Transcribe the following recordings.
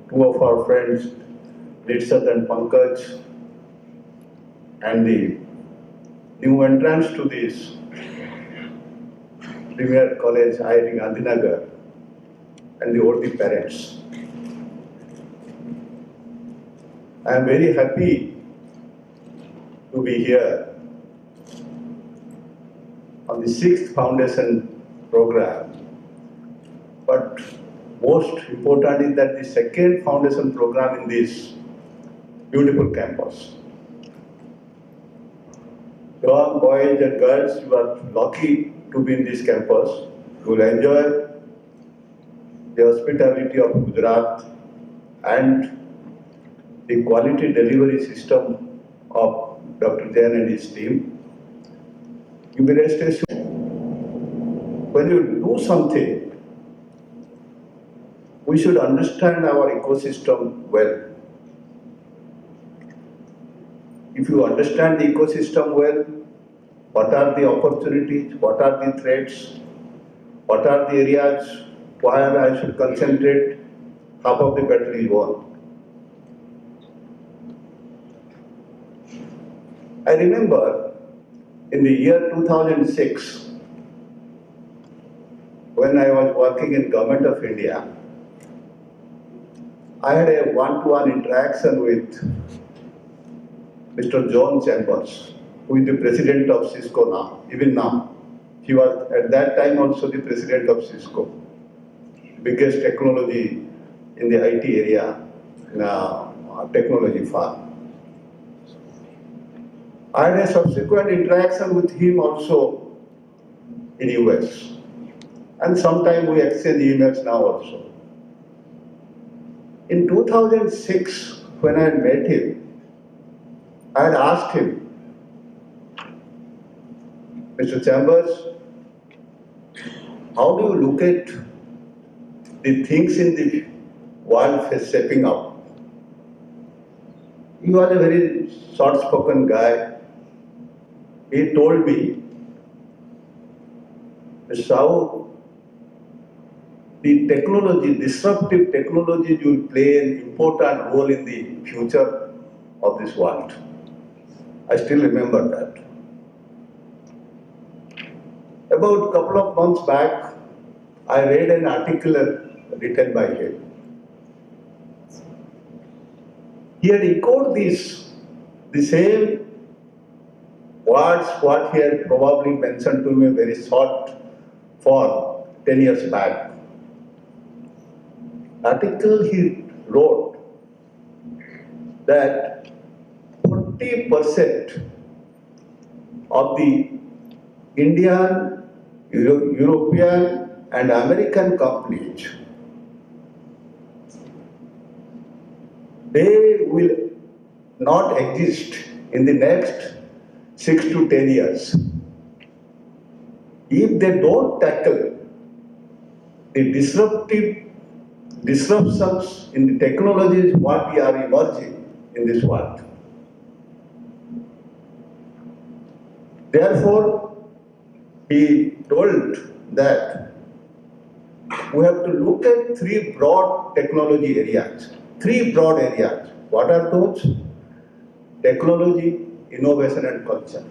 two of our friends, Nitsat and Pankaj, and the new entrants to this Premier College, IIT Gandhinagar, and the OT parents. I am very happy to be here on the 6th foundation program. But most important is that the second foundation program in this beautiful campus. Young boys and girls, you are lucky to be in this campus. You will enjoy the hospitality of Gujarat and the quality delivery system of Dr. Jain and his team. You will rest assured, when you do something, we should understand our ecosystem well. If you understand the ecosystem well, what are the opportunities, what are the threats, what are the areas where I should concentrate, half of the battle is won. I remember in the year 2006, when I was working in Government of India, I had a one-to-one interaction with Mr. John Chambers, who is the president of Cisco now, even now. He was at that time also the president of Cisco, biggest technology in the IT area, technology firm. I had a subsequent interaction with him also in US. And sometimes we exchange emails now also. In 2006, when I met him, I had asked him, Mr. Chambers, how do you look at the things in the world shaping up? He was a very short-spoken guy. He told me, Mr. Sahu, the technology, disruptive technology will play an important role in the future of this world. I still remember that. About a couple of months back, I read an article written by him. He had echoed the same words what he had probably mentioned to me very short for 10 years back. Article he wrote that 40% of the Indian, European and American companies, they will not exist in the next 6 to 10 years if they don't tackle the disruptions in the technologies what we are emerging in this world. Therefore, he told that we have to look at three broad technology areas. Three broad areas. What are those? Technology, innovation and culture.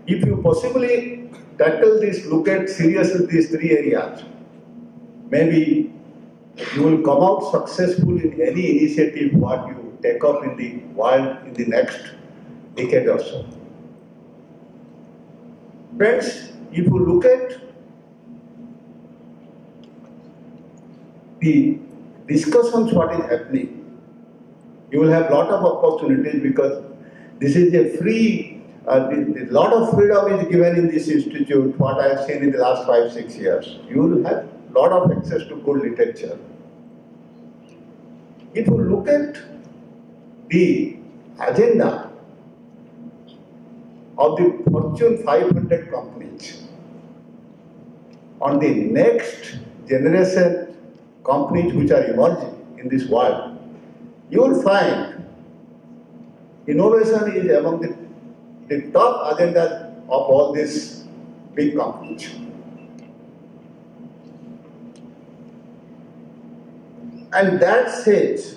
If you possibly tackle this, look at seriously these three areas, maybe you will come out successful in any initiative what you take up in the world in the next decade or so. Friends, if you look at the discussions what is happening, you will have lot of opportunities because this is a free, a lot of freedom is given in this institute, what I have seen in the last 5-6 years. You will have lot of access to good literature. If you look at the agenda of the Fortune 500 companies on the next generation companies which are emerging in this world, you will find innovation is among the top agendas of all these big companies. And that says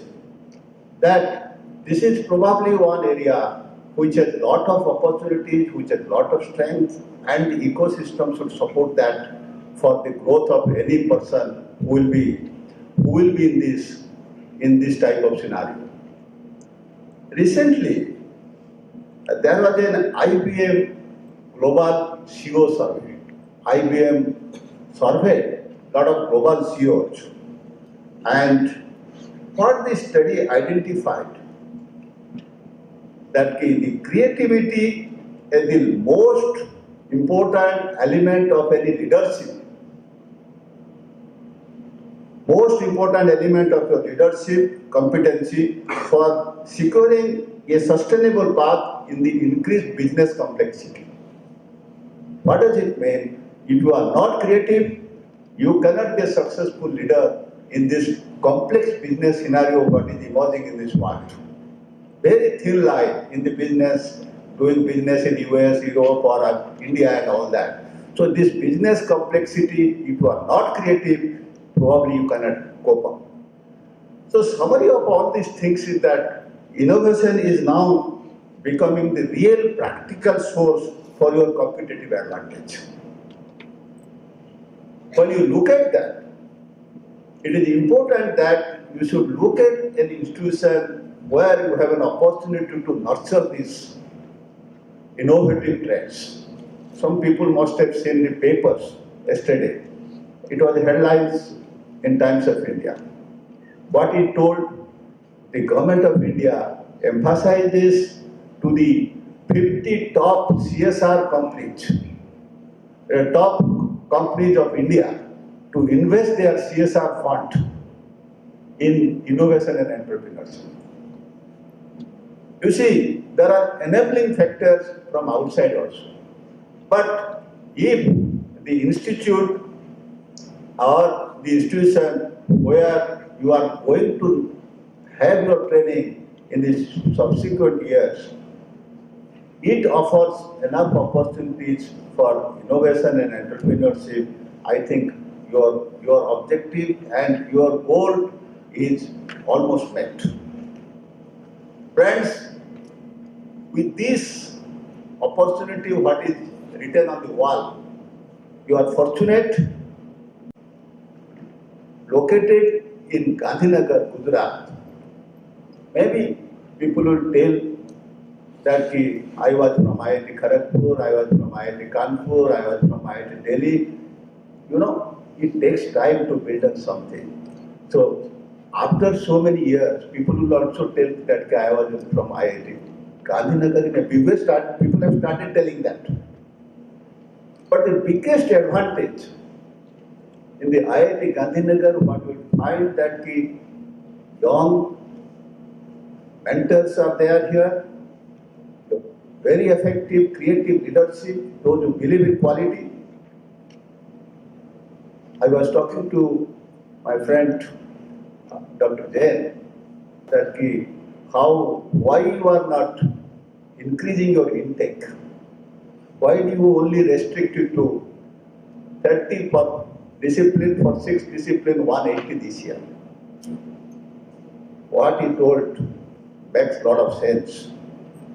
that this is probably one area which has a lot of opportunities, which has a lot of strength, and the ecosystem should support that for the growth of any person who will be in this type of scenario. Recently, there was an IBM global CEO survey. IBM surveyed a lot of global CEOs, and what this study identified that the creativity is the most important element of any leadership. Most important element of your leadership competency for securing a sustainable path in the increased business complexity. What does it mean? If you are not creative, you cannot be a successful leader in this complex business scenario what is emerging in this world. Very thin line in the business, doing business in US, Europe or India and all that. So this business complexity, if you are not creative, probably you cannot cope up. So summary of all these things is that innovation is now becoming the real practical source for your competitive advantage. When you look at that, it is important that you should look at an institution where you have an opportunity to nurture these innovative trends. Some people must have seen the papers yesterday. It was the headlines in Times of India. What it told, the government of India emphasizes to the 50 top CSR companies, top companies of India to invest their CSR fund in innovation and entrepreneurship. You see, there are enabling factors from outside also. But if the institute or the institution where you are going to have your training in the subsequent years, it offers enough opportunities for innovation and entrepreneurship. I think your objective and your goal is almost met. Friends, with this opportunity, what is written on the wall, you are fortunate, located in Gandhinagar, Gujarat. Maybe people will tell that I was from IIT Kharagpur, I was from IIT Kanpur, I was from IIT Delhi. You know, it takes time to build up something. So after so many years, people will also tell that I was from IIT Gandhinagar. In a big way, people have started telling that. But the biggest advantage in the IIT Gandhinagar, what we find that the young mentors are there here, very effective, creative leadership, those who believe in quality. I was talking to my friend Dr. Jain that why you are not increasing your intake? Why do you only restrict it to 30 per discipline for 6 discipline, 180 this year? What he told makes a lot of sense.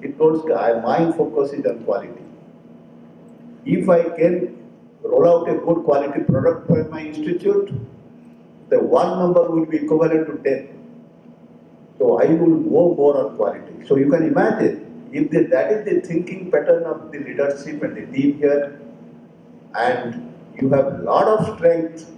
He told my focus is on quality. If I can roll out a good quality product for my institute, the one number will be equivalent to 10. So I will go more on quality. So you can imagine, if that is the thinking pattern of the leadership and the team here, and you have a lot of strength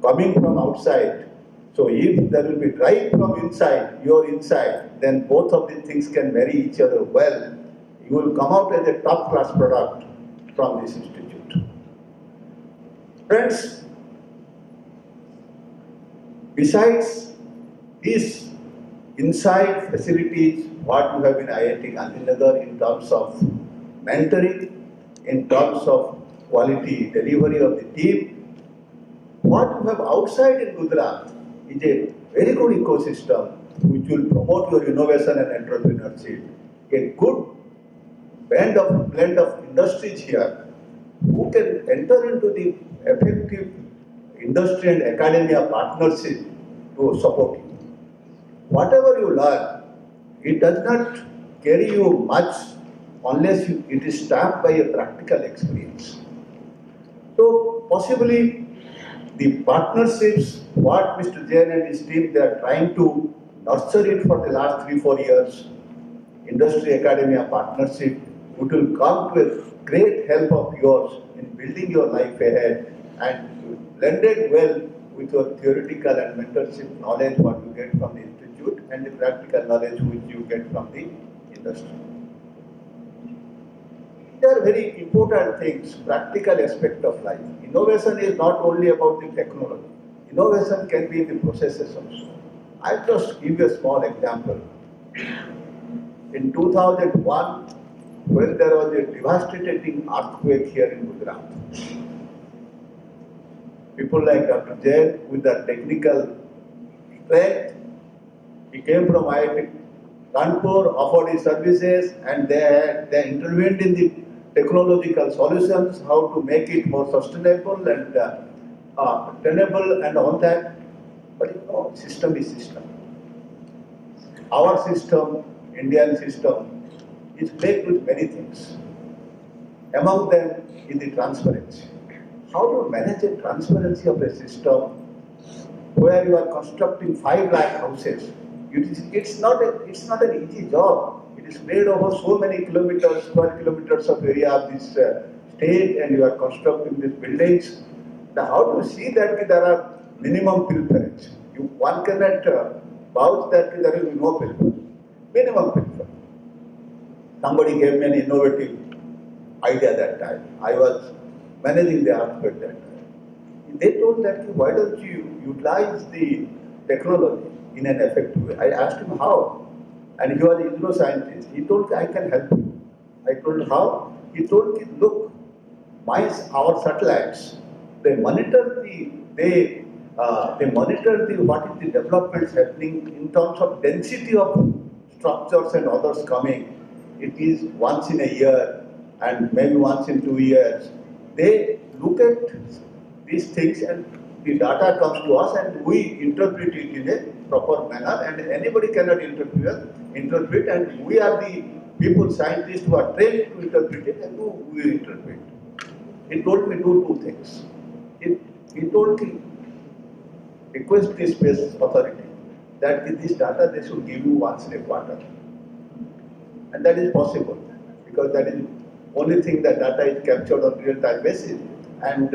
coming from outside. So if there will be drive from inside, your inside, then both of the things can marry each other well. You will come out as a top class product from this institute. Friends, besides these inside facilities, what you have in IIT Gandhinagar in terms of mentoring, in terms of quality delivery of the team, what you have outside in Gujarat is a very good ecosystem which will promote your innovation and entrepreneurship. A good blend of industries here who can enter into the effective industry and academia partnership to support you. Whatever you learn, it does not carry you much unless it is stamped by a practical experience. So possibly the partnerships, what Mr. Jain and his team, they are trying to nurture it for the last 3-4 years, industry academia partnership, which will come to a great help of yours in building your life ahead and blended well with your theoretical and mentorship knowledge what you get from the institute and the practical knowledge which you get from the industry. These are very important things, practical aspect of life. Innovation is not only about the technology. Innovation can be in the processes also. I'll just give you a small example. In 2001, when there was a devastating earthquake here in Gujarat, people like Dr. Jain, with the technical strength, he came from IIT Kanpur, offered his services, and they intervened in the technological solutions, how to make it more sustainable and tenable and all that. But you know, system is system. Our system, Indian system, is plagued with many things. Among them is the transparency. How to manage the transparency of a system where you are constructing 5 lakh houses? It's not an easy job. It is spread over so many kilometers, square kilometers of area of this state, and you are constructing these buildings. Now, how to see that there are minimum pilferage? One cannot vouch that there will be no pilferage. Minimum pilferage. Somebody gave me an innovative idea that time. I was managing the earthquake that time. They told that, why don't you utilize the technology in an effective way? I asked him how. And he was an ISRO scientist. He told me, I can help you. I told him how. He told me, look, our satellites, they monitor what is the developments happening in terms of density of structures and others coming. It is once in a year and maybe once in 2 years. They look at these things and the data comes to us and we interpret it in a proper manner, and anybody cannot interpret, and we are the people, scientists who are trained to interpret it, and who will interpret. He told me do 2 things. He told me, request the space authority that this data they should give you once in a quarter. And that is possible, because that is only thing that data is captured on real-time basis. And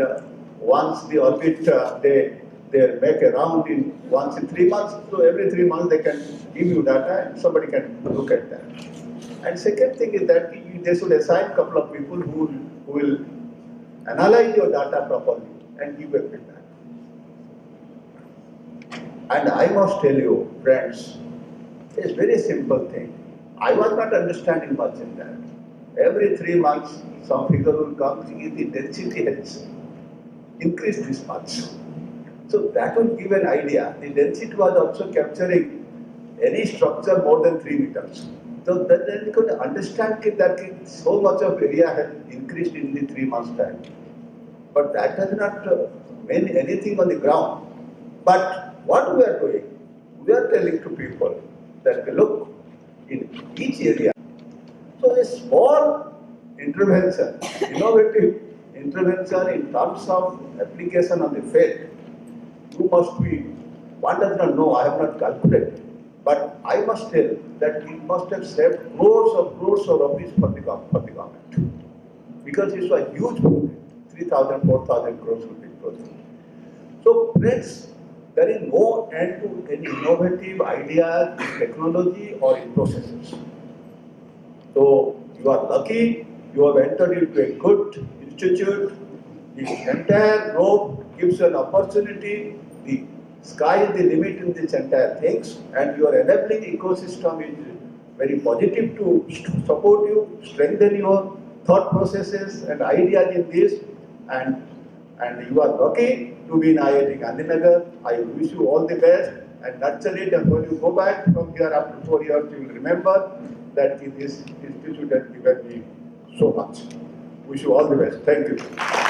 once the orbit, they make a round in once in 3 months, so every 3 months they can give you data and somebody can look at that. And second thing is that they should assign a couple of people who will analyze your data properly and give a feedback. And I must tell you, friends, it's a very simple thing. I was not understanding much in that. Every 3 months, some figure will come, the density has increased this much. So that will give an idea. The density was also capturing any structure more than 3 meters. So then you could understand that so much of area has increased in the 3 months time. But that does not mean anything on the ground. But what we are doing, we are telling to people that look, in each area. So a small intervention, innovative intervention in terms of application on the field, you must be, one does not know, I have not calculated, but I must tell that it must have saved crores of rupees for the government. Because it's a huge project, 3,000, 4,000 crores rupees project. So friends, there is no end to any innovative ideas in technology or in processes. So you are lucky, you have entered into a good institute, the entire road gives you an opportunity, the sky is the limit in this entire things, and your enabling ecosystem is very positive to support you, strengthen your thought processes and ideas in this, and you are lucky to be in IIT Gandhinagar. I wish you all the best and nurture it, and when you go back from here after 4 years, you will remember that this institute has given me so much. Wish you all the best. Thank you.